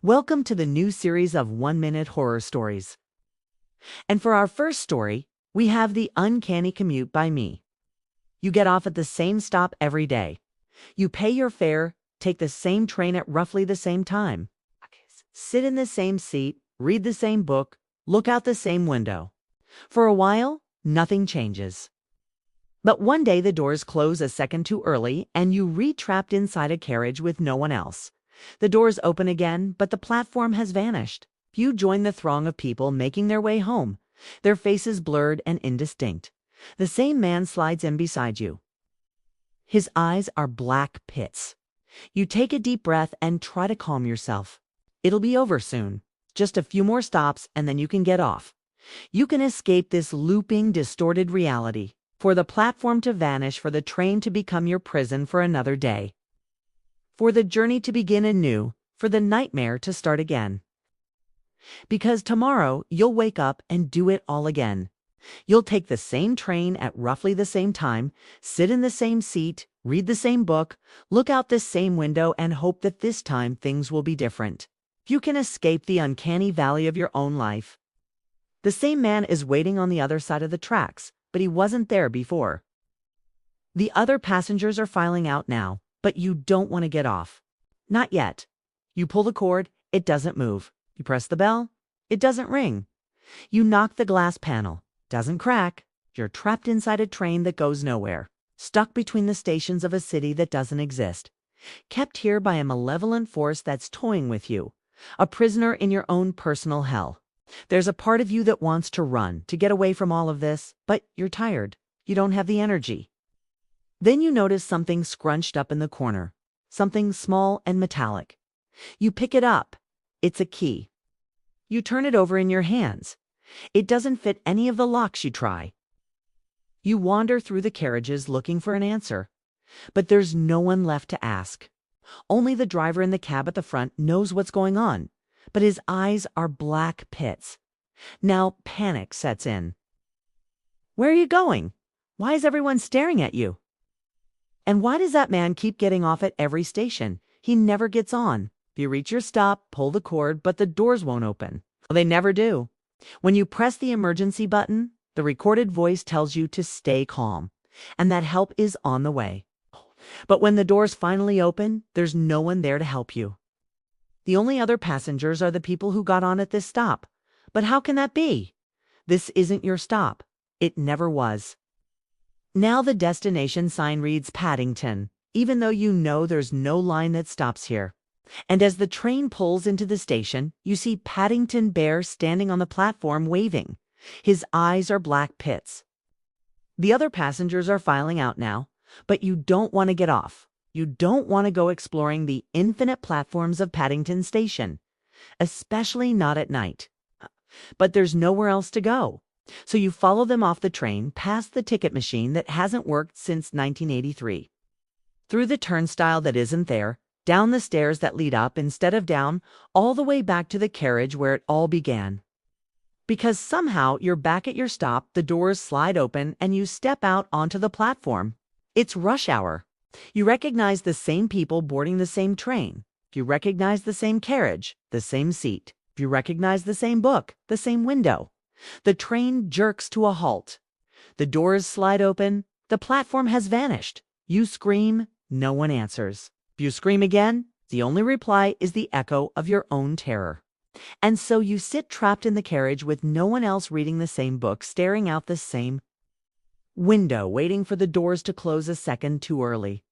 Welcome to the new series of 1-minute horror stories. And for our first story, we have The Uncanny Commute by me. You get off at the same stop every day. You pay your fare, take the same train at roughly the same time. Sit in the same seat, read the same book, look out the same window. For a while, nothing changes. But one day the doors close a second too early and you re-trapped inside a carriage with no one else. The doors open again, but the platform has vanished. You join the throng of people making their way home, their faces blurred and indistinct. The same man slides in beside you. His eyes are black pits. You take a deep breath and try to calm yourself. It'll be over soon. Just a few more stops and then you can get off. You can escape this looping, distorted reality, for the platform to vanish, for the train to become your prison for another day. For the journey to begin anew, for the nightmare to start again. Because tomorrow you'll wake up and do it all again. You'll take the same train at roughly the same time, sit in the same seat, read the same book, look out the same window, and hope that this time things will be different. You can escape the uncanny valley of your own life. The same man is waiting on the other side of the tracks, but he wasn't there before. The other passengers are filing out now, but you don't want to get off. Not yet. You pull the cord, it doesn't move. You press the bell, it doesn't ring. You knock the glass panel, doesn't crack. You're trapped inside a train that goes nowhere, stuck between the stations of a city that doesn't exist, kept here by a malevolent force that's toying with you, a prisoner in your own personal hell. There's a part of you that wants to run, to get away from all of this, but you're tired. You don't have the energy. Then you notice something scrunched up in the corner, something small and metallic. You pick it up. It's a key. You turn it over in your hands. It doesn't fit any of the locks you try. You wander through the carriages looking for an answer, but there's no one left to ask. Only the driver in the cab at the front knows what's going on, but his eyes are black pits. Now panic sets in. Where are you going? Why is everyone staring at you? And why does that man keep getting off at every station? He never gets on. You reach your stop, pull the cord, but the doors won't open. Well, they never do. When you press the emergency button, the recorded voice tells you to stay calm, and that help is on the way. But when the doors finally open, there's no one there to help you. The only other passengers are the people who got on at this stop. But how can that be? This isn't your stop. It never was. Now the destination sign reads Paddington, even though you know there's no line that stops here. And as the train pulls into the station, you see Paddington Bear standing on the platform waving. His eyes are black pits. The other passengers are filing out now, but you don't want to get off. You don't want to go exploring the infinite platforms of Paddington Station, especially not at night. But there's nowhere else to go. So you follow them off the train past the ticket machine that hasn't worked since 1983. Through the turnstile that isn't there, down the stairs that lead up instead of down, all the way back to the carriage where it all began. Because somehow you're back at your stop, the doors slide open and you step out onto the platform. It's rush hour. You recognize the same people boarding the same train. You recognize the same carriage, the same seat. You recognize the same book, the same window. The train jerks to a halt. The doors slide open. The platform has vanished. You scream. No one answers. You scream again. The only reply is the echo of your own terror. And so you sit trapped in the carriage with no one else reading the same book, staring out the same window, waiting for the doors to close a second too early.